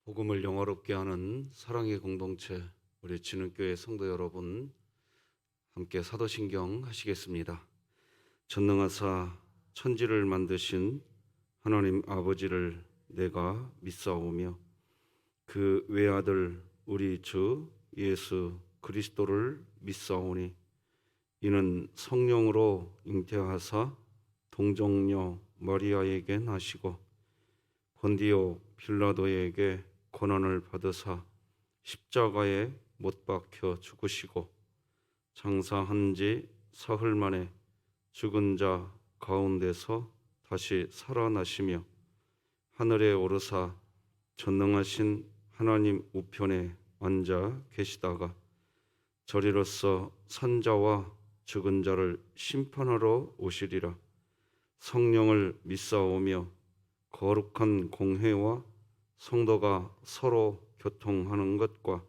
복음을 영화롭게 하는 사랑의 공동체, 우리 진흥교회 성도 여러분, 함께 사도신경 하시겠습니다. 전능하사 천지를 만드신 하나님 아버지를 내가 믿사오며 그 외아들 우리 주 예수 그리스도를 믿사오니 이는 성령으로 잉태하사 동정녀 마리아에게 나시고 본디오 빌라도에게 고난을 받으사 십자가에 못 박혀 죽으시고 장사한 지 사흘 만에 죽은 자 가운데서 다시 살아나시며 하늘에 오르사 전능하신 하나님 우편에 앉아 계시다가 저리로서 산자와 죽은 자를 심판하러 오시리라. 성령을 믿사오며 거룩한 공회와 성도가 서로 교통하는 것과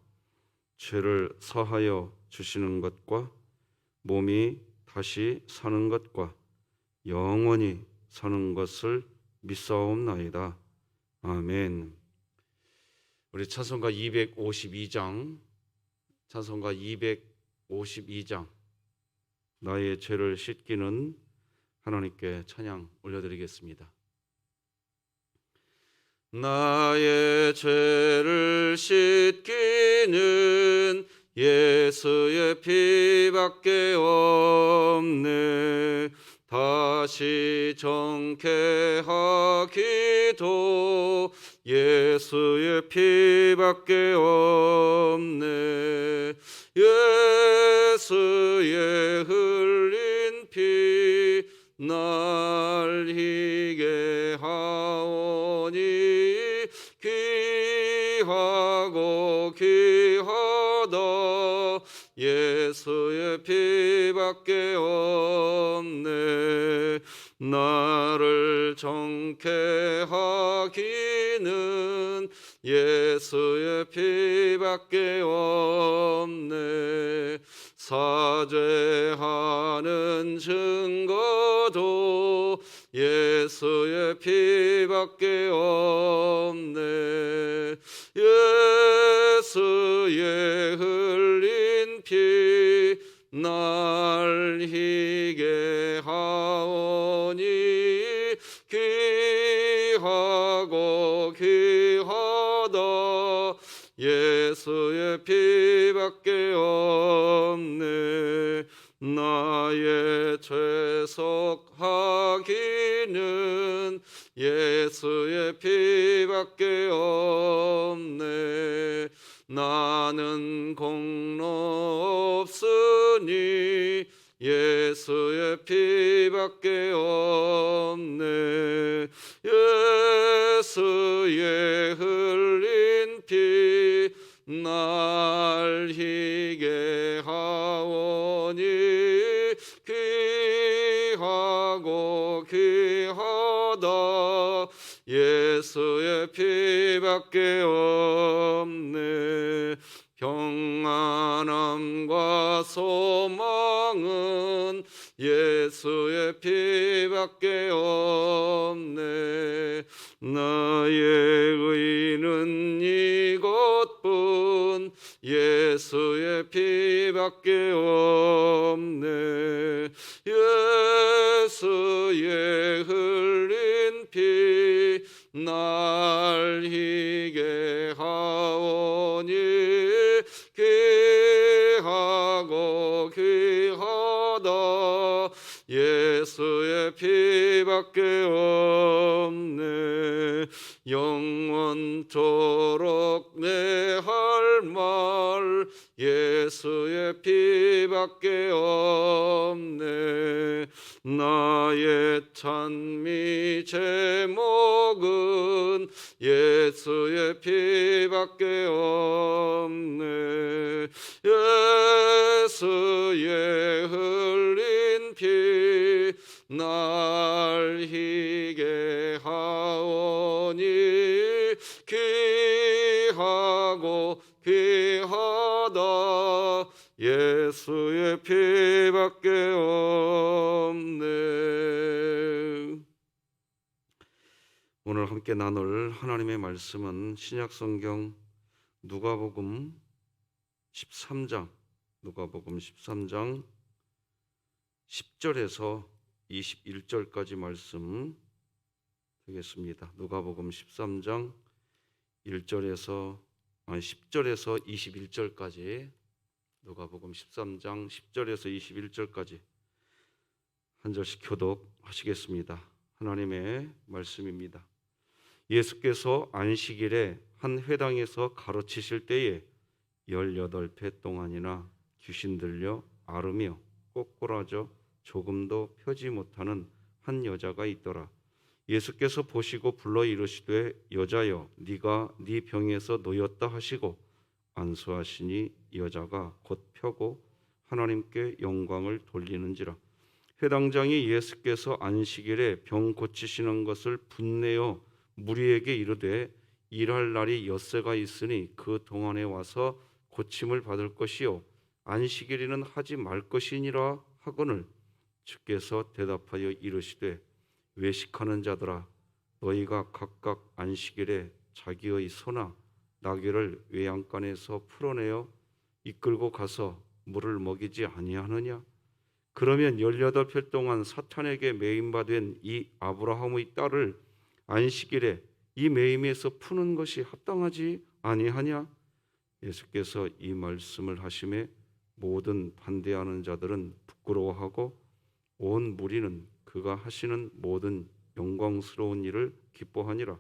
죄를 사하여 주시는 것과 몸이 다시 사는 것과 영원히 사는 것을 믿사옵나이다. 아멘. 우리 찬송가 252장 나의 죄를 씻기는 하나님께 찬양 올려드리겠습니다. 나의 죄를 씻기는 예수의 피밖에 없네. 다시 정케하기도 예수의 피밖에 없네. 예수의 흘린 피 날 희게 하오니 귀하고 귀하다. 예수의 피밖에 없네. 나를 정케 하기는 예수의 피밖에 없네. 사죄하는 증거도 예수의 피밖에 없네. 예수의 흘린 피 날 희게 하오니 귀하고 귀하다. 예수의 피밖에 없네. 나의 죄속하기는 예수의 피밖에 없네. 나는 공로 없으니 예수의 피밖에 없네. 예수의 흘린 피 날 희게 하오니 귀하고 귀하다. 예수의 피밖에 없네. 평안함과 소망은 예수의 피밖에 없네. 나의 의는 이것뿐 예수의 피밖에 없네. 예수의 흘린 피 날 희게 하오니 귀하고 귀하다. 예수의 피밖에 없네. 영원토록 내 할 말 예수의 피밖에 없네. 나의 찬미 제목은 예수의 피밖에 없네. 예수의 흘린 피 날 희게 하오니 귀하고 귀하다. 예수의 피밖에 없네. 오늘 함께 나눌 하나님의 말씀은 신약성경 누가복음 13장 10절에서 21절까지 말씀 되겠습니다. 누가복음 13장 10절에서 21절까지 누가복음 13장 10절에서 21절까지 한 절씩 교독하시겠습니다. 하나님의 말씀입니다. 예수께서 안식일에 한 회당에서 가르치실 때에 18배 동안이나 귀신 들려 앓으며 꼬꾸라져 조금도 펴지 못하는 한 여자가 있더라. 예수께서 보시고 불러 이르시되 여자여 네가 네 병에서 놓였다 하시고 안수하시니 여자가 곧 펴고 하나님께 영광을 돌리는지라. 회당장이 예수께서 안식일에 병 고치시는 것을 분내어 무리에게 이르되 일할 날이 엿새가 있으니 그 동안에 와서 고침을 받을 것이요 안식일에는 하지 말 것이니라 하거늘 주께서 대답하여 이르시되 외식하는 자들아 너희가 각각 안식일에 자기의 소나 나귀를 외양간에서 풀어내어 이끌고 가서 물을 먹이지 아니하느냐. 그러면 18편 동안 사탄에게 매임받은 이 아브라함의 딸을 안식일에 이 매임에서 푸는 것이 합당하지 아니하냐. 예수께서 이 말씀을 하심에 모든 반대하는 자들은 부끄러워하고 온 무리는 그가 하시는 모든 영광스러운 일을 기뻐하니라.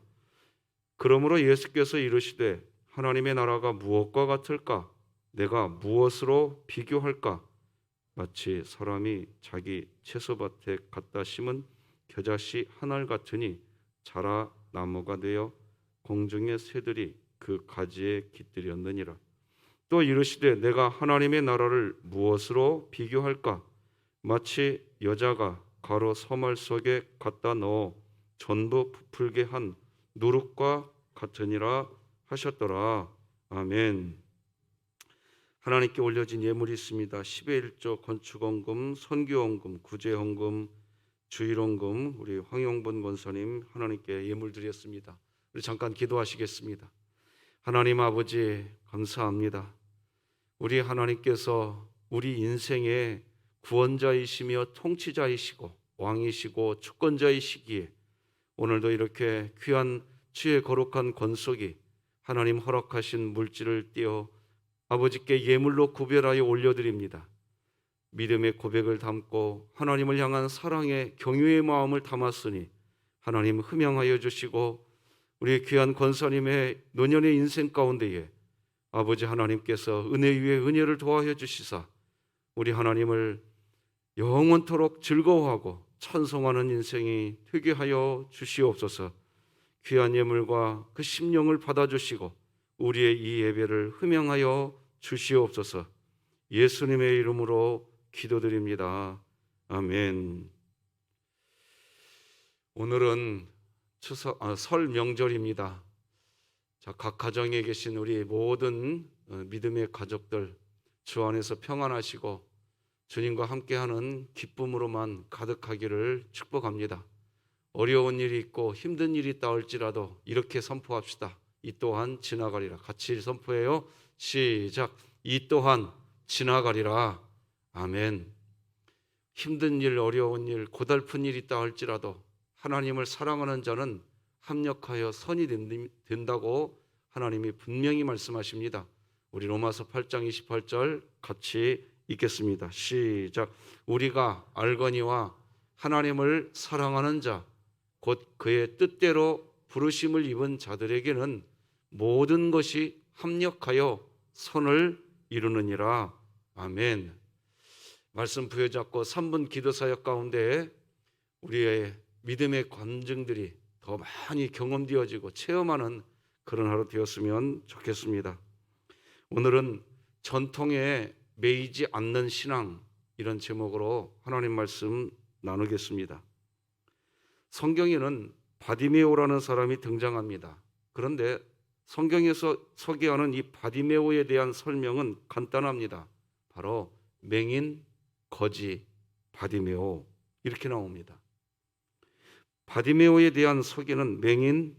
그러므로 예수께서 이르시되 하나님의 나라가 무엇과 같을까? 내가 무엇으로 비교할까? 마치 사람이 자기 채소밭에 갖다 심은 겨자씨 한 알 같으니 자라 나무가 되어 공중의 새들이 그 가지에 깃들였느니라. 또 이르시되 내가 하나님의 나라를 무엇으로 비교할까? 마치 여자가 가로 서말 속에 갖다 넣어 전부 부풀게 한 누룩과 같으니라 하셨더라. 아멘. 하나님께 올려진 예물이 있습니다. 10의 1조 건축원금, 선교원금, 구제원금, 주일원금, 우리 황용본 권사님 하나님께 예물 드렸습니다. 우리 잠깐 기도하시겠습니다. 하나님 아버지 감사합니다. 우리 하나님께서 우리 인생의 구원자이시며 통치자이시고 왕이시고 주권자이시기에 오늘도 이렇게 귀한 주의 거룩한 권속이 하나님 허락하신 물질을 띄어 아버지께 예물로 구별하여 올려드립니다. 믿음의 고백을 담고 하나님을 향한 사랑의 경유의 마음을 담았으니 하나님 흠양하여 주시고 우리 귀한 권사님의 노년의 인생 가운데에 아버지 하나님께서 은혜 위에 은혜를 더하여 주시사 우리 하나님을 영원토록 즐거워하고 찬송하는 인생이 되게 하여 주시옵소서. 귀한 예물과 그 심령을 받아주시고 우리의 이 예배를 흠양하여 주시옵소서. 예수님의 이름으로 기도드립니다. 아멘. 오늘은 설 명절입니다. 자, 각 가정에 계신 우리 모든 믿음의 가족들 주 안에서 평안하시고 주님과 함께하는 기쁨으로만 가득하기를 축복합니다. 어려운 일이 있고 힘든 일이 있다 할지라도 이렇게 선포합시다. 이 또한 지나가리라. 같이 선포해요. 시작. 이 또한 지나가리라. 아멘. 힘든 일, 어려운 일, 고달픈 일이 있다 할지라도 하나님을 사랑하는 자는 합력하여 선이 된다고 하나님이 분명히 말씀하십니다. 우리 로마서 8장 28절 같이 읽겠습니다. 시작. 우리가 알거니와 하나님을 사랑하는 자 곧 그의 뜻대로 부르심을 입은 자들에게는 모든 것이 합력하여 선을 이루느니라. 아멘. 말씀 부여잡고 3분 기도사역 가운데 우리의 믿음의 간증들이 더 많이 경험되어지고 체험하는 그런 하루 되었으면 좋겠습니다. 오늘은 전통에 매이지 않는 신앙, 이런 제목으로 하나님 말씀 나누겠습니다. 성경에는 바디메오라는 사람이 등장합니다. 그런데 성경에서 소개하는 이 바디메오에 대한 설명은 간단합니다. 바로 맹인, 거지, 바디메오 이렇게 나옵니다. 바디메오에 대한 소개는 맹인,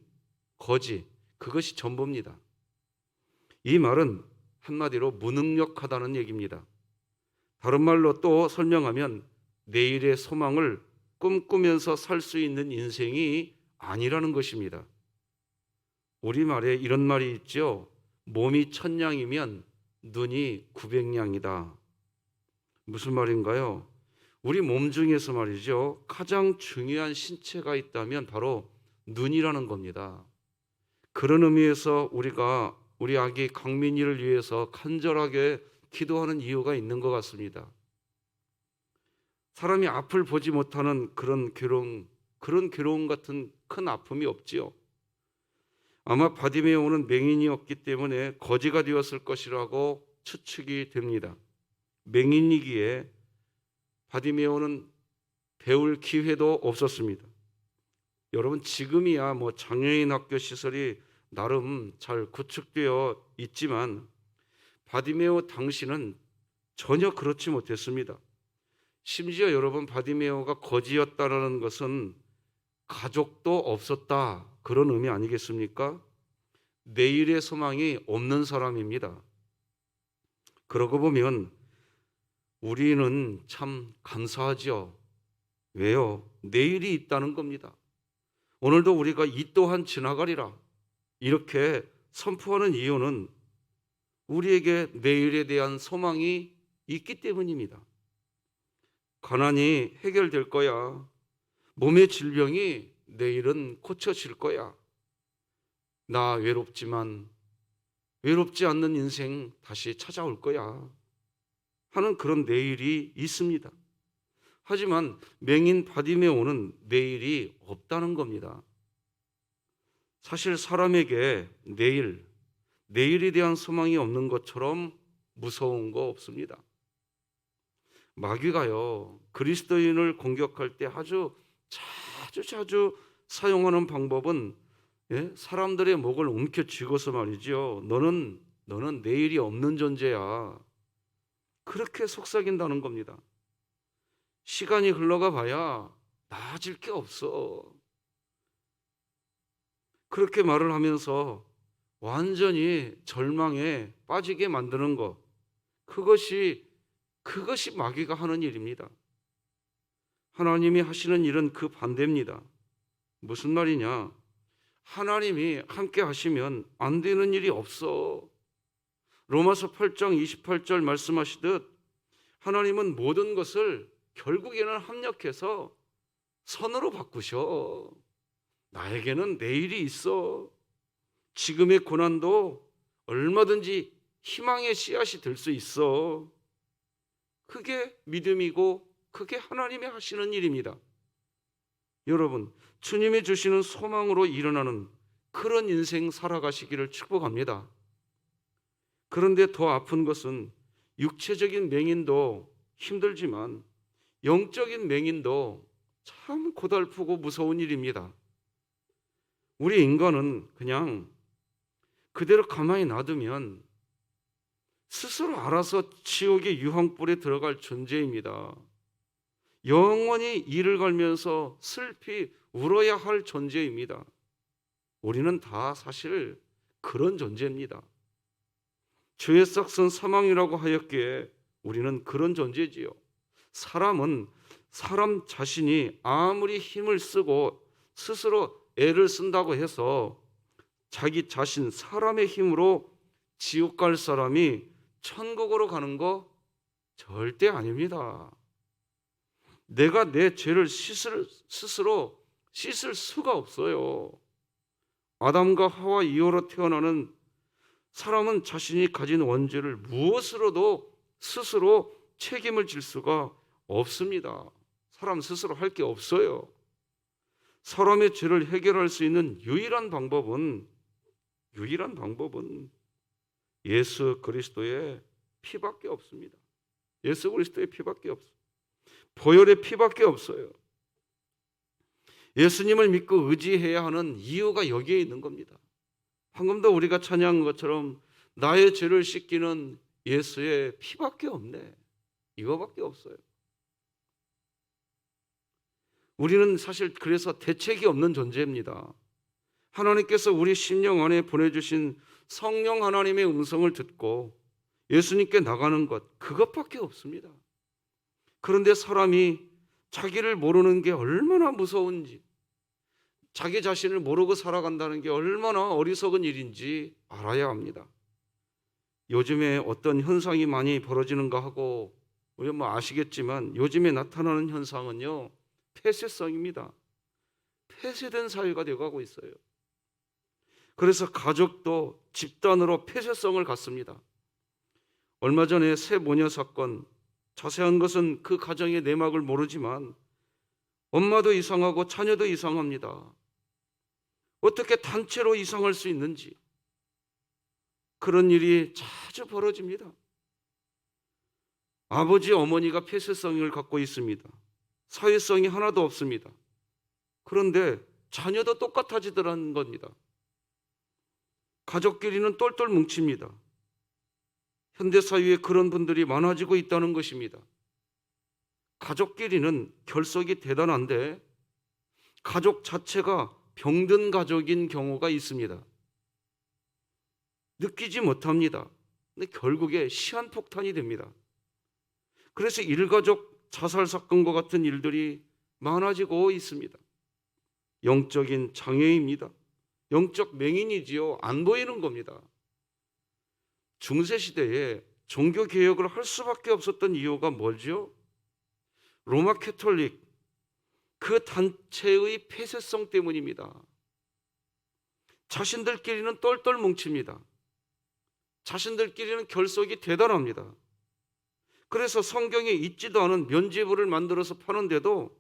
거지, 그것이 전부입니다. 이 말은 한마디로 무능력하다는 얘기입니다. 다른 말로 또 설명하면 내일의 소망을 꿈꾸면서 살 수 있는 인생이 아니라는 것입니다. 우리말에 이런 말이 있죠. 몸이 1000냥이면 눈이 900냥이다. 무슨 말인가요? 우리 몸 중에서 말이죠, 가장 중요한 신체가 있다면 바로 눈이라는 겁니다. 그런 의미에서 우리가 우리 아기 강민이를 위해서 간절하게 기도하는 이유가 있는 것 같습니다. 사람이 앞을 보지 못하는 그런 괴로움 같은 큰 아픔이 없지요. 아마 바디메오는 맹인이었기 때문에 거지가 되었을 것이라고 추측이 됩니다. 맹인이기에 바디메오는 배울 기회도 없었습니다. 여러분, 지금이야 장애인 학교 시설이 나름 잘 구축되어 있지만 바디메오 당시는 전혀 그렇지 못했습니다. 심지어 여러분, 바디메오가 거지였다라는 것은 가족도 없었다, 그런 의미 아니겠습니까? 내일의 소망이 없는 사람입니다. 그러고 보면 우리는 참 감사하죠. 왜요? 내일이 있다는 겁니다. 오늘도 우리가 이 또한 지나가리라 이렇게 선포하는 이유는 우리에게 내일에 대한 소망이 있기 때문입니다. 가난이 해결될 거야. 몸의 질병이 내일은 고쳐질 거야. 나 외롭지만 외롭지 않는 인생 다시 찾아올 거야 하는 그런 내일이 있습니다. 하지만 맹인 바디메오는 내일이 없다는 겁니다. 사실 사람에게 내일에 대한 소망이 없는 것처럼 무서운 거 없습니다. 마귀가요, 그리스도인을 공격할 때 아주 자주 사용하는 방법은 사람들의 목을 움켜쥐고서 말이죠. 너는 내일이 없는 존재야. 그렇게 속삭인다는 겁니다. 시간이 흘러가 봐야 나아질 게 없어. 그렇게 말을 하면서 완전히 절망에 빠지게 만드는 것, 그것이 마귀가 하는 일입니다. 하나님이 하시는 일은 그 반대입니다. 무슨 말이냐? 하나님이 함께 하시면 안 되는 일이 없어. 로마서 8장 28절 말씀하시듯 하나님은 모든 것을 결국에는 합력해서 선으로 바꾸셔. 나에게는 내일이 있어. 지금의 고난도 얼마든지 희망의 씨앗이 될 수 있어. 그게 믿음이고 그게 하나님이 하시는 일입니다. 여러분, 주님이 주시는 소망으로 일어나는 그런 인생 살아가시기를 축복합니다. 그런데 더 아픈 것은 육체적인 맹인도 힘들지만 영적인 맹인도 참 고달프고 무서운 일입니다. 우리 인간은 그냥 그대로 가만히 놔두면 스스로 알아서 지옥의 유황불에 들어갈 존재입니다. 영원히 이를 갈면서 슬피 울어야 할 존재입니다. 우리는 다 사실 그런 존재입니다. 죄의 싹은 사망이라고 하였기에 우리는 그런 존재지요. 사람은 사람 자신이 아무리 힘을 쓰고 스스로 애를 쓴다고 해서 자기 자신 사람의 힘으로 지옥 갈 사람이 천국으로 가는 거 절대 아닙니다. 내가 내 죄를 스스로 씻을 수가 없어요. 아담과 하와 이후로 태어나는 사람은 자신이 가진 원죄를 무엇으로도 스스로 책임을 질 수가 없습니다. 사람 스스로 할 게 없어요. 사람의 죄를 해결할 수 있는 유일한 방법은 예수 그리스도의 피밖에 없습니다. 예수 그리스도의 피밖에 없어요. 보혈의 피밖에 없어요. 예수님을 믿고 의지해야 하는 이유가 여기에 있는 겁니다. 방금도 우리가 찬양한 것처럼 나의 죄를 씻기는 예수의 피밖에 없네. 이거밖에 없어요. 우리는 사실 그래서 대책이 없는 존재입니다. 하나님께서 우리 심령 안에 보내주신 성령 하나님의 음성을 듣고 예수님께 나가는 것, 그것밖에 없습니다. 그런데 사람이 자기를 모르는 게 얼마나 무서운지, 자기 자신을 모르고 살아간다는 게 얼마나 어리석은 일인지 알아야 합니다. 요즘에 어떤 현상이 많이 벌어지는가 하고, 우리 아시겠지만 요즘에 나타나는 현상은요, 폐쇄성입니다. 폐쇄된 사회가 되어가고 있어요. 그래서 가족도 집단으로 폐쇄성을 갖습니다. 얼마 전에 새 모녀 사건, 자세한 것은 그 가정의 내막을 모르지만 엄마도 이상하고 자녀도 이상합니다. 어떻게 단체로 이상할 수 있는지, 그런 일이 자주 벌어집니다. 아버지, 어머니가 폐쇄성을 갖고 있습니다. 사회성이 하나도 없습니다. 그런데 자녀도 똑같아지더라는 겁니다. 가족끼리는 똘똘 뭉칩니다. 현대사회에 그런 분들이 많아지고 있다는 것입니다. 가족끼리는 결속이 대단한데 가족 자체가 병든 가족인 경우가 있습니다. 느끼지 못합니다. 근데 결국에 시한폭탄이 됩니다. 그래서 일가족 자살 사건과 같은 일들이 많아지고 있습니다. 영적인 장애입니다. 영적 맹인이지요. 안 보이는 겁니다. 중세시대에 종교개혁을 할 수밖에 없었던 이유가 뭐죠? 로마 캐톨릭, 그 단체의 폐쇄성 때문입니다. 자신들끼리는 똘똘 뭉칩니다. 자신들끼리는 결속이 대단합니다. 그래서 성경에 있지도 않은 면죄부를 만들어서 파는데도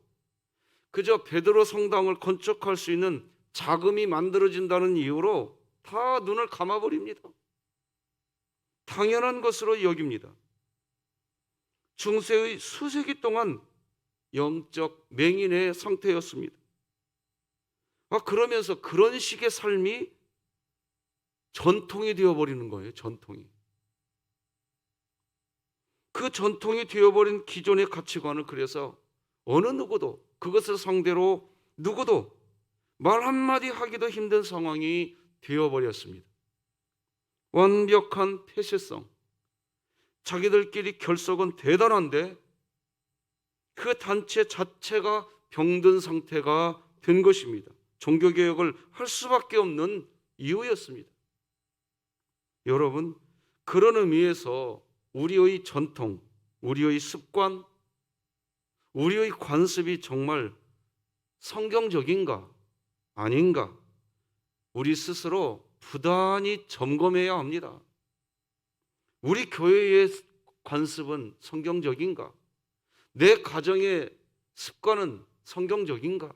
그저 베드로 성당을 건축할 수 있는 자금이 만들어진다는 이유로 다 눈을 감아버립니다. 당연한 것으로 여깁니다. 중세의 수세기 동안 영적 맹인의 상태였습니다. 그러면서 그런 식의 삶이 전통이 되어버리는 거예요. 전통이. 그 전통이 되어버린 기존의 가치관을 그래서 어느 누구도 그것을 상대로 누구도 말 한마디 하기도 힘든 상황이 되어버렸습니다. 완벽한 폐쇄성. 자기들끼리 결속은 대단한데 그 단체 자체가 병든 상태가 된 것입니다. 종교개혁을 할 수밖에 없는 이유였습니다. 여러분, 그런 의미에서 우리의 전통, 우리의 습관, 우리의 관습이 정말 성경적인가 아닌가 우리 스스로 부단히 점검해야 합니다. 우리 교회의 관습은 성경적인가? 내 가정의 습관은 성경적인가?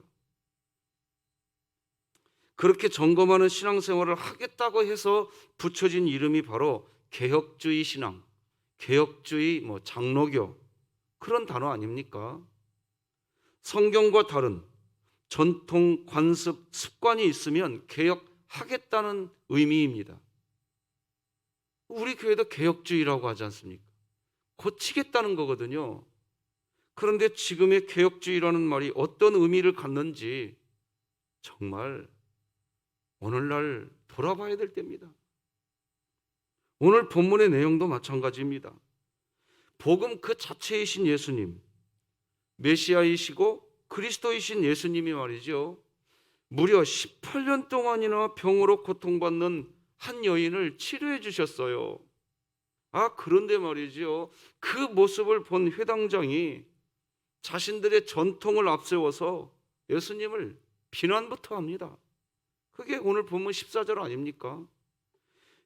그렇게 점검하는 신앙생활을 하겠다고 해서 붙여진 이름이 바로 개혁주의 신앙, 개혁주의 장로교, 그런 단어 아닙니까? 성경과 다른 전통, 관습, 습관이 있으면 개혁하겠다는 의미입니다. 우리 교회도 개혁주의라고 하지 않습니까? 고치겠다는 거거든요. 그런데 지금의 개혁주의라는 말이 어떤 의미를 갖는지 정말 오늘날 돌아봐야 될 때입니다. 오늘 본문의 내용도 마찬가지입니다. 복음 그 자체이신 예수님, 메시아이시고 그리스도이신 예수님이 말이죠, 무려 18년 동안이나 병으로 고통받는 한 여인을 치료해 주셨어요. 그런데 말이죠, 그 모습을 본 회당장이 자신들의 전통을 앞세워서 예수님을 비난부터 합니다. 그게 오늘 본문 14절 아닙니까?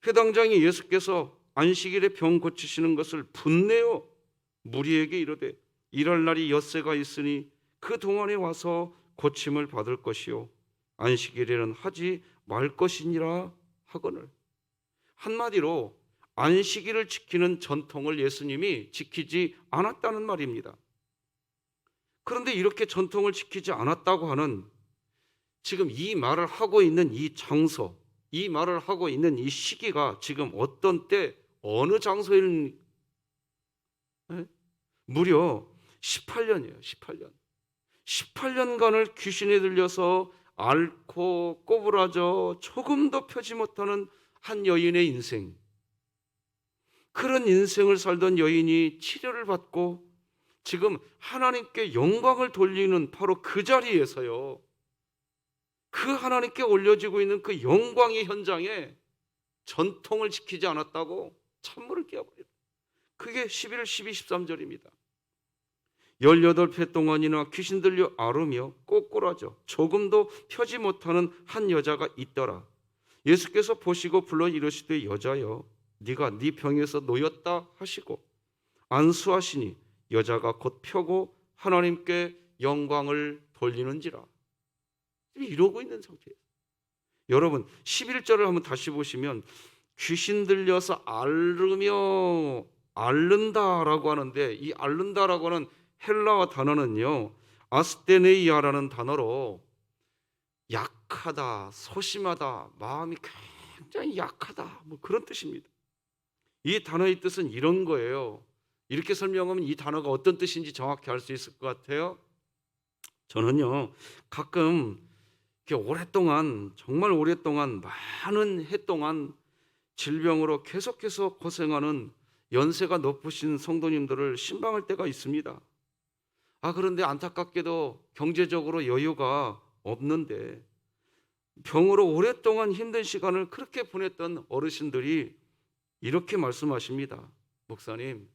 회당장이 예수께서 안식일에 병 고치시는 것을 분내어 무리에게 이르되 일할 날이 엿새가 있으니 그 동안에 와서 고침을 받을 것이요 안식일에는 하지 말 것이니라 하거늘. 한마디로 안식일을 지키는 전통을 예수님이 지키지 않았다는 말입니다. 그런데 이렇게 전통을 지키지 않았다고 하는 지금 이 말을 하고 있는 이 장소, 이 말을 하고 있는 이 시기가 지금 어떤 때 어느 장소일, 무려 18년이에요. 18년. 18년간을 귀신에 들려서 앓고 꼬부라져 조금도 펴지 못하는 한 여인의 인생, 그런 인생을 살던 여인이 치료를 받고 지금 하나님께 영광을 돌리는 바로 그 자리에서요, 그 하나님께 올려지고 있는 그 영광의 현장에 전통을 지키지 않았다고 찬물을 끼워버려요. 그게 11, 12, 13절입니다. 18회 동안이나 귀신 들려 앓으며 꼬꾸라져 조금도 펴지 못하는 한 여자가 있더라. 예수께서 보시고 불러 이르시되 여자여 네가 네 병에서 놓였다 하시고 안수하시니 여자가 곧 펴고 하나님께 영광을 돌리는지라. 이러고 있는 상태예요. 여러분 11절을 한번 다시 보시면 귀신 들려서 앓으며 앓는다라고 하는데, 이 앓는다라고 하는 헬라어 단어는요, 아스테네이아라는 단어로 약하다, 소심하다, 마음이 굉장히 약하다, 뭐 그런 뜻입니다. 이 단어의 뜻은 이런 거예요. 이렇게 설명하면 이 단어가 어떤 뜻인지 정확히 알 수 있을 것 같아요. 저는요, 가끔 이렇게 오랫동안, 정말 오랫동안, 많은 해 동안 질병으로 계속해서 고생하는 연세가 높으신 성도님들을 신방할 때가 있습니다. 그런데 안타깝게도 경제적으로 여유가 없는데 병으로 오랫동안 힘든 시간을 그렇게 보냈던 어르신들이 이렇게 말씀하십니다. 목사님,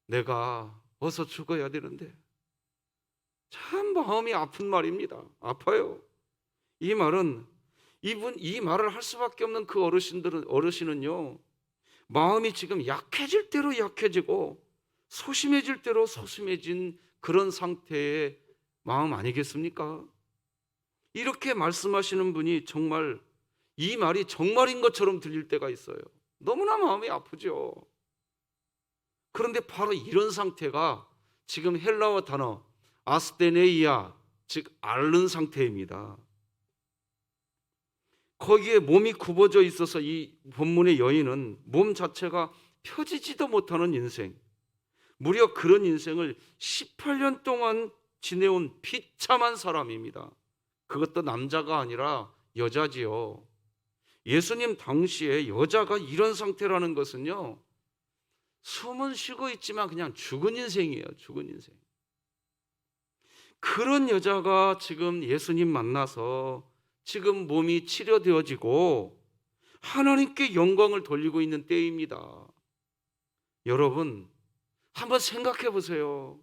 내가 어서 죽어야 되는데. 참 마음이 아픈 말입니다. 아파요. 이 말은 이 말을 할 수밖에 없는 그 어르신은요, 마음이 지금 약해질 대로 약해지고 소심해질 대로 소심해진 그런 상태의 마음 아니겠습니까? 이렇게 말씀하시는 분이 정말 이 말이 정말인 것처럼 들릴 때가 있어요. 너무나 마음이 아프죠. 그런데 바로 이런 상태가 지금 헬라어 단어 아스테네이아, 즉 앓는 상태입니다. 거기에 몸이 굽어져 있어서 이 본문의 여인은 몸 자체가 펴지지도 못하는 인생, 무려 그런 인생을 18년 동안 지내온 비참한 사람입니다. 그것도 남자가 아니라 여자지요. 예수님 당시에 여자가 이런 상태라는 것은요, 숨은 쉬고 있지만 그냥 죽은 인생이에요. 죽은 인생. 그런 여자가 지금 예수님 만나서 지금 몸이 치료되어지고 하나님께 영광을 돌리고 있는 때입니다. 여러분, 한번 생각해 보세요.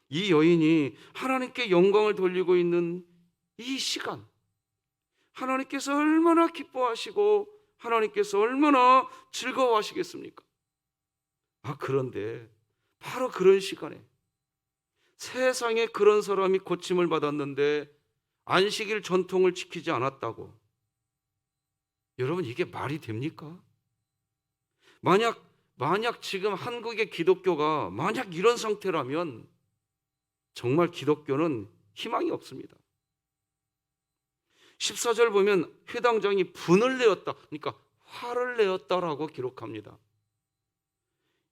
이 여인이 하나님께 영광을 돌리고 있는 이 시간, 하나님께서 얼마나 기뻐하시고 하나님께서 얼마나 즐거워하시겠습니까? 그런데 바로 그런 시간에 세상에 그런 사람이 고침을 받았는데 안식일 전통을 지키지 않았다고. 여러분, 이게 말이 됩니까? 만약 지금 한국의 기독교가 만약 이런 상태라면 정말 기독교는 희망이 없습니다. 14절 보면 회당장이 분을 내었다, 그러니까 화를 내었다라고 기록합니다.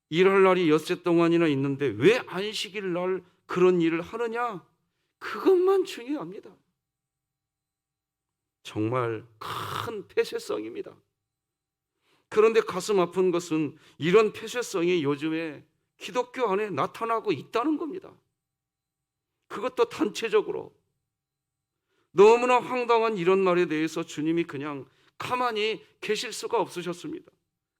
일할 날이 엿새 동안이나 있는데 왜 안식일 날 그런 일을 하느냐? 그것만 중요합니다. 정말 큰 폐쇄성입니다. 그런데 가슴 아픈 것은 이런 폐쇄성이 요즘에 기독교 안에 나타나고 있다는 겁니다. 그것도 단체적으로. 너무나 황당한 이런 말에 대해서 주님이 그냥 가만히 계실 수가 없으셨습니다.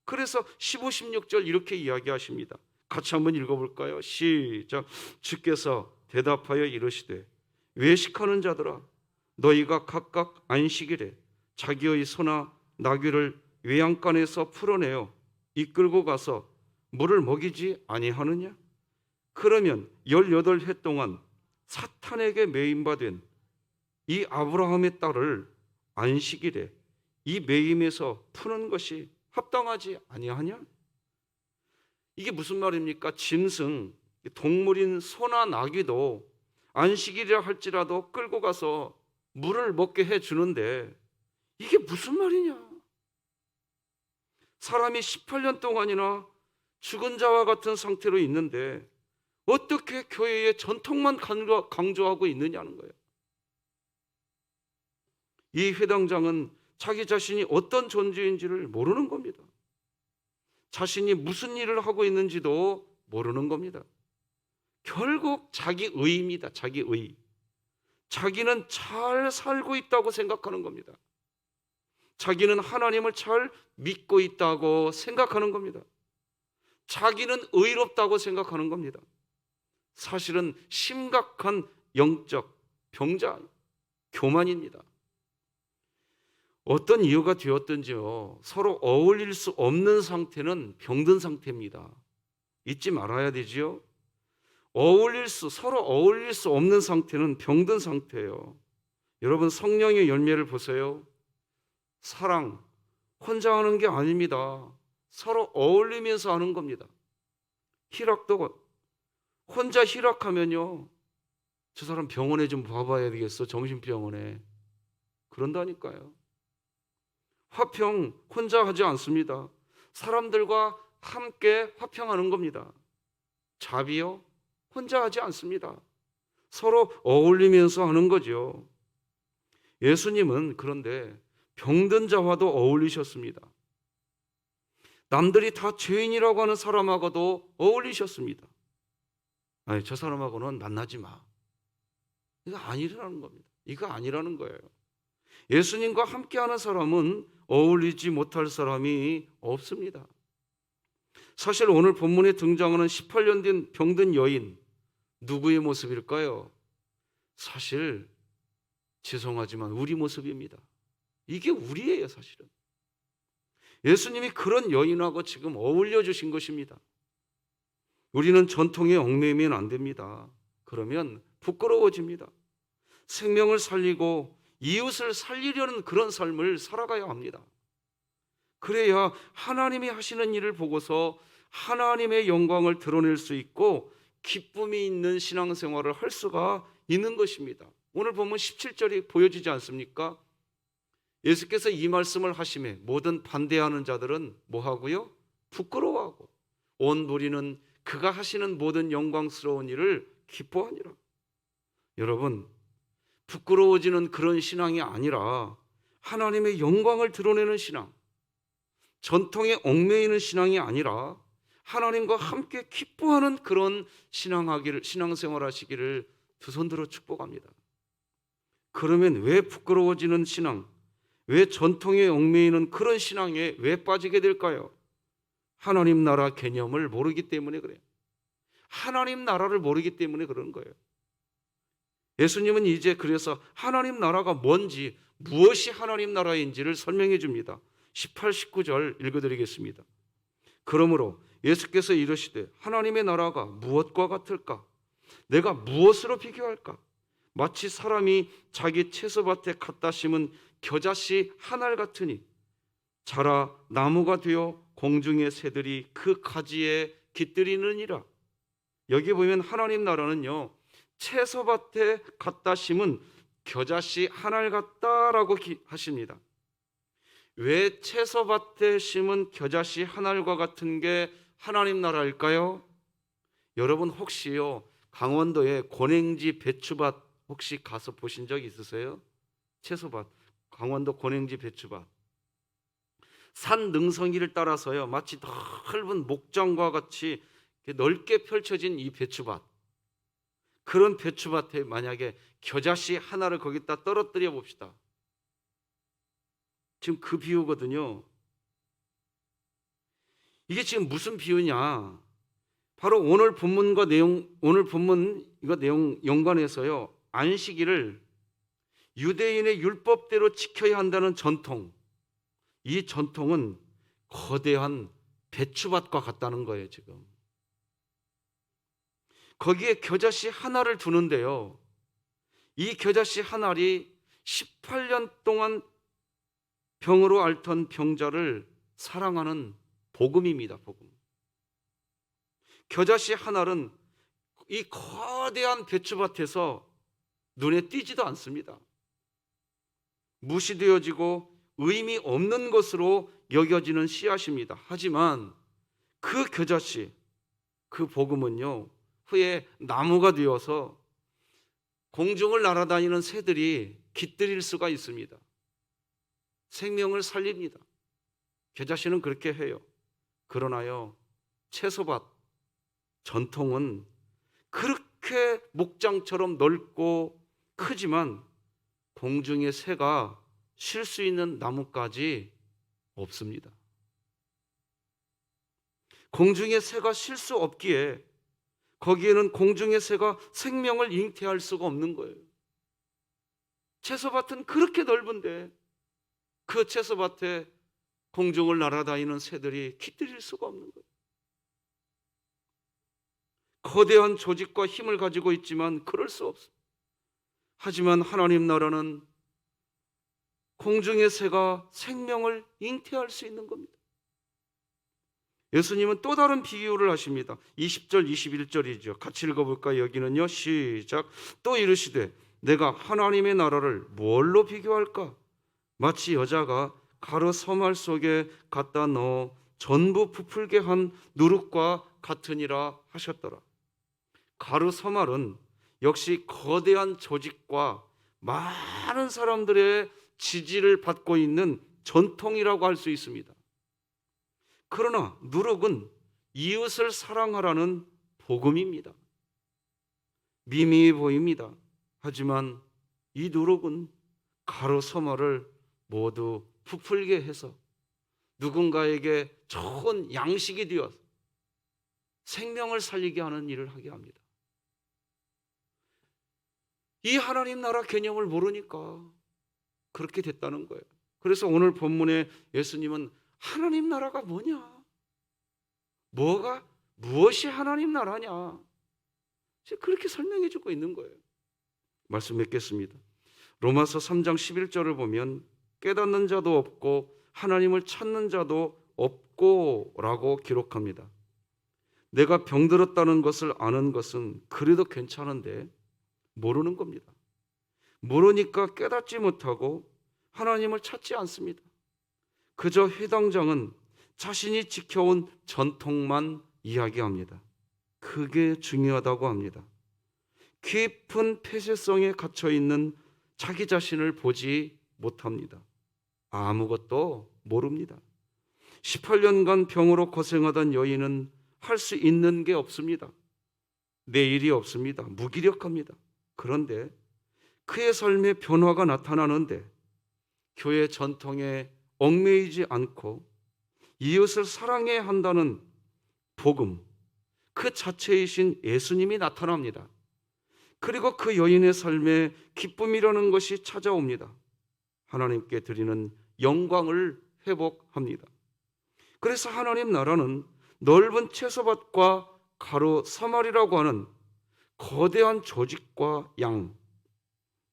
그래서 15, 16절 이렇게 이야기하십니다. 같이 한번 읽어볼까요? 시작. 주께서 대답하여 이르시되 외식하는 자들아, 너희가 각각 안식일에 자기의 소나 나귀를 외양간에서 풀어내어 이끌고 가서 물을 먹이지 아니하느냐? 그러면 18해 동안 사탄에게 매임받은 이 아브라함의 딸을 안식일에 이 매임에서 푸는 것이 합당하지 아니하냐? 이게 무슨 말입니까? 짐승, 동물인 소나 나귀도 안식일이라 할지라도 끌고 가서 물을 먹게 해주는데 이게 무슨 말이냐? 사람이 18년 동안이나 죽은 자와 같은 상태로 있는데 어떻게 교회의 전통만 강조하고 있느냐는 거예요. 이 회당장은 자기 자신이 어떤 존재인지를 모르는 겁니다. 자신이 무슨 일을 하고 있는지도 모르는 겁니다. 결국 자기의입니다. 자기의. 자기는 잘 살고 있다고 생각하는 겁니다. 자기는 하나님을 잘 믿고 있다고 생각하는 겁니다. 자기는 의롭다고 생각하는 겁니다. 사실은 심각한 영적 병자, 교만입니다. 어떤 이유가 되었든지요, 서로 어울릴 수 없는 상태는 병든 상태입니다. 잊지 말아야 되지요. 서로 어울릴 수 없는 상태는 병든 상태예요. 여러분, 성령의 열매를 보세요. 사랑, 혼자 하는 게 아닙니다. 서로 어울리면서 하는 겁니다. 희락도 혼자 희락하면요, 저 사람 병원에 좀 봐봐야 되겠어. 정신병원에. 그런다니까요. 화평 혼자 하지 않습니다. 사람들과 함께 화평하는 겁니다. 자비요, 혼자 하지 않습니다. 서로 어울리면서 하는 거죠. 예수님은 그런데 병든 자와도 어울리셨습니다. 남들이 다 죄인이라고 하는 사람하고도 어울리셨습니다. 아니, 저 사람하고는 만나지 마. 이거 아니라는 겁니다. 이거 아니라는 거예요. 예수님과 함께하는 사람은 어울리지 못할 사람이 없습니다. 사실 오늘 본문에 등장하는 18년 된 병든 여인, 누구의 모습일까요? 사실 죄송하지만 우리 모습입니다. 이게 우리예요, 사실은. 예수님이 그런 여인하고 지금 어울려 주신 것입니다. 우리는 전통에 얽매이면 안 됩니다. 그러면 부끄러워집니다. 생명을 살리고 이웃을 살리려는 그런 삶을 살아가야 합니다. 그래야 하나님이 하시는 일을 보고서 하나님의 영광을 드러낼 수 있고 기쁨이 있는 신앙생활을 할 수가 있는 것입니다. 오늘 보면 17절이 보여지지 않습니까? 예수께서 이 말씀을 하시매 모든 반대하는 자들은 뭐하고요? 부끄러워하고 온 무리는 그가 하시는 모든 영광스러운 일을 기뻐하니라. 여러분, 부끄러워지는 그런 신앙이 아니라 하나님의 영광을 드러내는 신앙, 전통에 얽매이는 신앙이 아니라 하나님과 함께 기뻐하는 그런 신앙생활 하시기를 두 손 들어 축복합니다. 그러면 왜 부끄러워지는 신앙, 왜 전통에 얽매이는 그런 신앙에 왜 빠지게 될까요? 하나님 나라 개념을 모르기 때문에 그래요. 하나님 나라를 모르기 때문에 그런 거예요. 예수님은 이제 그래서 하나님 나라가 뭔지, 무엇이 하나님 나라인지를 설명해 줍니다. 18, 19절 읽어드리겠습니다. 그러므로 예수께서 이르시되 하나님의 나라가 무엇과 같을까? 내가 무엇으로 비교할까? 마치 사람이 자기 채소밭에 갖다 심은 겨자씨 한 알 같으니 자라 나무가 되어 공중의 새들이 그 가지에 깃들이느니라. 여기 보면 하나님 나라는요, 채소밭에 갖다 심은 겨자씨 한 알 같다라고 하십니다. 왜 채소밭에 심은 겨자씨 한 알과 같은 게 하나님 나라일까요? 여러분 혹시요, 강원도의 권행지 배추밭 혹시 가서 보신 적 있으세요? 채소밭, 강원도 권행지 배추밭. 산 능선기를 따라서요, 마치 넓은 목장과 같이 넓게 펼쳐진 이 배추밭, 그런 배추밭에 만약에 겨자씨 하나를 거기다 떨어뜨려 봅시다. 지금 그 비유거든요. 이게 지금 무슨 비유냐? 바로 오늘 본문 이거 내용 연관해서요, 안식일을 유대인의 율법대로 지켜야 한다는 전통, 이 전통은 거대한 배추밭과 같다는 거예요. 지금 거기에 겨자씨 하나를 두는데요, 이 겨자씨 한 알이 18년 동안 병으로 앓던 병자를 사랑하는 복음입니다. 복음. 겨자씨 한 알은 이 거대한 배추밭에서 눈에 띄지도 않습니다. 무시되어지고 의미 없는 것으로 여겨지는 씨앗입니다. 하지만 그 겨자씨, 그 복음은요, 후에 나무가 되어서 공중을 날아다니는 새들이 깃들일 수가 있습니다. 생명을 살립니다. 겨자씨는 그렇게 해요. 그러나요, 채소밭, 전통은 그렇게 목장처럼 넓고 크지만 공중에 새가 쉴 수 있는 나무까지 없습니다. 공중에 새가 쉴 수 없기에 거기에는 공중의 새가 생명을 잉태할 수가 없는 거예요. 채소밭은 그렇게 넓은데 그 채소밭에 공중을 날아다니는 새들이 깃들일 수가 없는 거예요. 거대한 조직과 힘을 가지고 있지만 그럴 수 없어요. 하지만 하나님 나라는 공중의 새가 생명을 잉태할 수 있는 겁니다. 예수님은 또 다른 비유를 하십니다. 20절 21절이죠. 같이 읽어볼까요? 여기는요. 시작. 또 이르시되 내가 하나님의 나라를 뭘로 비교할까? 마치 여자가 가루 서말 속에 갖다 넣어 전부 부풀게 한 누룩과 같으니라 하셨더라. 가루 서말은 역시 거대한 조직과 많은 사람들의 지지를 받고 있는 전통이라고 할 수 있습니다. 그러나 누룩은 이웃을 사랑하라는 복음입니다. 미미해 보입니다. 하지만 이 누룩은 가루 서말을 모두 부풀게 해서 누군가에게 좋은 양식이 되어서 생명을 살리게 하는 일을 하게 합니다. 이 하나님 나라 개념을 모르니까 그렇게 됐다는 거예요. 그래서 오늘 본문에 예수님은 하나님 나라가 뭐냐? 무엇이 하나님 나라냐? 그렇게 설명해 주고 있는 거예요. 말씀 맺겠습니다. 로마서 3장 11절을 보면 깨닫는 자도 없고 하나님을 찾는 자도 없고 라고 기록합니다. 내가 병들었다는 것을 아는 것은 그래도 괜찮은데 모르는 겁니다. 모르니까 깨닫지 못하고 하나님을 찾지 않습니다. 그저 해당장은 자신이 지켜온 전통만 이야기합니다. 그게 중요하다고 합니다. 깊은 폐쇄성에 갇혀있는 자기 자신을 보지 못합니다. 아무것도 모릅니다. 18년간 병으로 고생하던 여인은 할 수 있는 게 없습니다. 내일이 없습니다. 무기력합니다. 그런데 그의 삶에 변화가 나타나는데 교회 전통에 얽매이지 않고 이웃을 사랑해야 한다는 복음, 그 자체이신 예수님이 나타납니다. 그리고 그 여인의 삶에 기쁨이라는 것이 찾아옵니다. 하나님께 드리는 영광을 회복합니다. 그래서 하나님 나라는 넓은 채소밭과 가루 서말이라고 하는 거대한 조직과 양,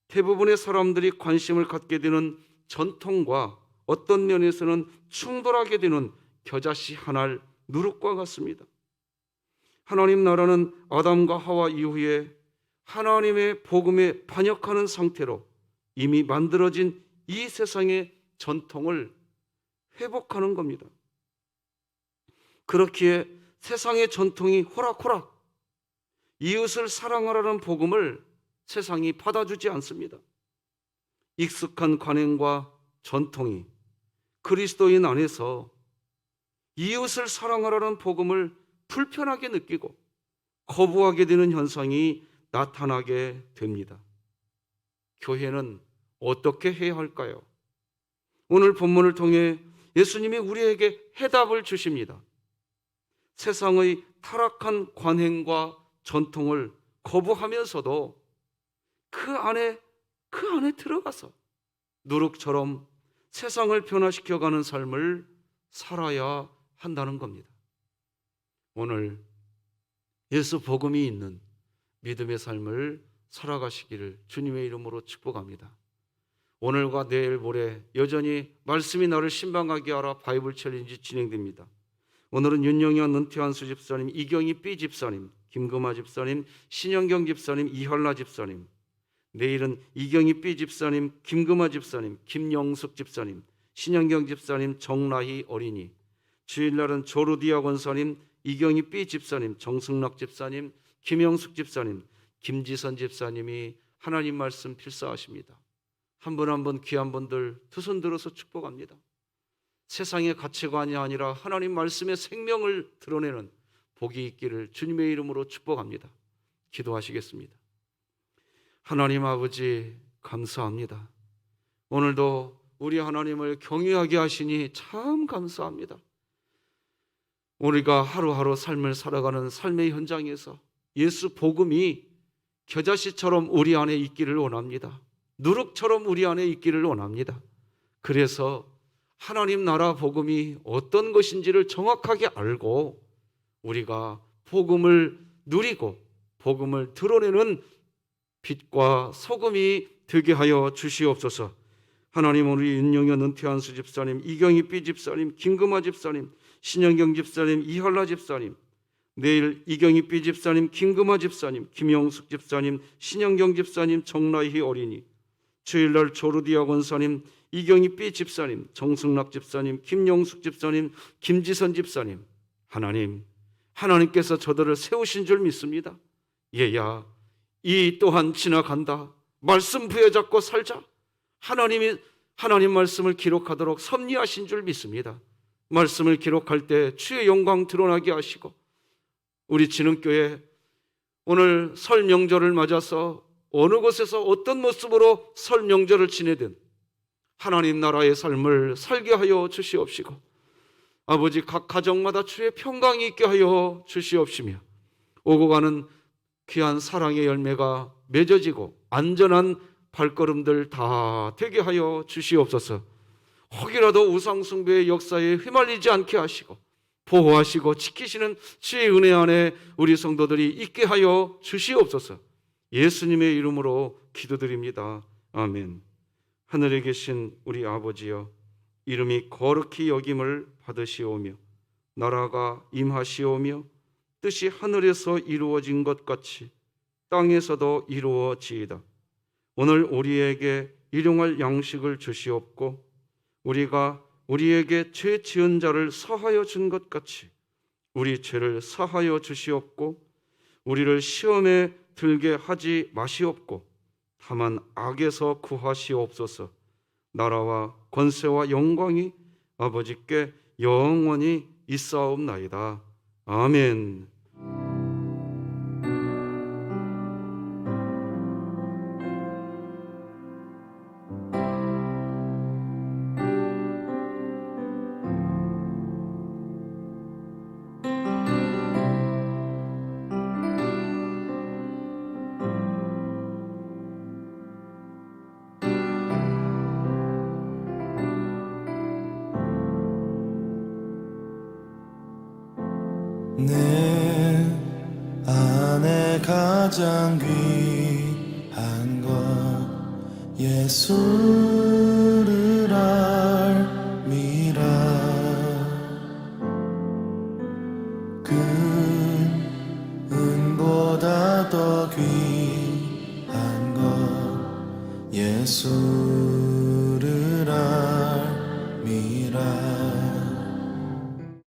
대부분의 사람들이 관심을 갖게 되는 전통과 어떤 면에서는 충돌하게 되는 겨자씨 한 알 누룩과 같습니다. 하나님 나라는 아담과 하와 이후에 하나님의 복음에 반역하는 상태로 이미 만들어진 이 세상의 전통을 회복하는 겁니다. 그렇기에 세상의 전통이 호락호락 이웃을 사랑하라는 복음을 세상이 받아주지 않습니다. 익숙한 관행과 전통이 그리스도인 안에서 이웃을 사랑하라는 복음을 불편하게 느끼고 거부하게 되는 현상이 나타나게 됩니다. 교회는 어떻게 해야 할까요? 오늘 본문을 통해 예수님이 우리에게 해답을 주십니다. 세상의 타락한 관행과 전통을 거부하면서도 그 안에 들어가서 누룩처럼 세상을 변화시켜가는 삶을 살아야 한다는 겁니다. 오늘 예수 복음이 있는 믿음의 삶을 살아가시기를 주님의 이름으로 축복합니다. 오늘과 내일 모레 여전히 말씀이 나를 신방하게 하라 바이블 챌린지 진행됩니다. 오늘은 윤영현 은퇴한수 집사님, 이경희 B 집사님, 김금아 집사님, 신영경 집사님, 이혈라 집사님, 내일은 이경희 B 집사님, 김금아 집사님, 김영숙 집사님, 신영경 집사님, 정라희 어린이, 주일날은 조르디아 권사님, 이경희 B 집사님, 정승락 집사님, 김영숙 집사님, 김지선 집사님이 하나님 말씀 필사하십니다. 한 분 한 분 귀한 분들 두 손 들어서 축복합니다. 세상의 가치관이 아니라 하나님 말씀의 생명을 드러내는 복이 있기를 주님의 이름으로 축복합니다. 기도하시겠습니다. 하나님 아버지 감사합니다. 오늘도 우리 하나님을 경외하게 하시니 참 감사합니다. 우리가 하루하루 삶을 살아가는 삶의 현장에서 예수 복음이 겨자씨처럼 우리 안에 있기를 원합니다. 누룩처럼 우리 안에 있기를 원합니다. 그래서 하나님 나라 복음이 어떤 것인지를 정확하게 알고 우리가 복음을 누리고 복음을 드러내는 빛과 소금이 되게 하여 주시옵소서. 하나님, 우리 윤영현 은퇴한수 집사님, 이경희 B 집사님, 김금아 집사님, 신영경 집사님, 이할라 집사님, 내일 이경희 B 집사님, 김금아 집사님, 김영숙 집사님, 신영경 집사님, 정라희 어린이, 주일날 조르디아 권사님, 이경희 B 집사님, 정승락 집사님, 김영숙 집사님, 김지선 집사님, 하나님께서 저들을 세우신 줄 믿습니다. 얘야, 이 또한 지나간다. 말씀 부여잡고 살자. 하나님 말씀을 기록하도록 섭리하신 줄 믿습니다. 말씀을 기록할 때 주의 영광 드러나게 하시고, 우리 진흥교회 오늘 설 명절을 맞아서 어느 곳에서 어떤 모습으로 설 명절을 지내든 하나님 나라의 삶을 살게 하여 주시옵시고, 아버지 각 가정마다 주의 평강이 있게 하여 주시옵시며, 오고 가는 귀한 사랑의 열매가 맺어지고 안전한 발걸음들 다 되게 하여 주시옵소서. 혹이라도 우상숭배의 역사에 휘말리지 않게 하시고 보호하시고 지키시는 주의 은혜 안에 우리 성도들이 있게 하여 주시옵소서. 예수님의 이름으로 기도드립니다. 아멘. 하늘에 계신 우리 아버지여, 이름이 거룩히 여김을 받으시오며 나라가 임하시오며 뜻이 하늘에서 이루어진 것 같이 땅에서도 이루어지이다. 오늘 우리에게 일용할 양식을 주시옵고 우리가 우리에게 죄 지은 자를 사하여 준 것 같이 우리 죄를 사하여 주시옵고 우리를 시험에 들게 하지 마시옵고 다만 악에서 구하시옵소서. 나라와 권세와 영광이 아버지께 영원히 있사옵나이다. 아멘. 내 안에 가장 귀한 것 예수를 알미라. 그 은보다 더 귀한 것 예수를 알미라.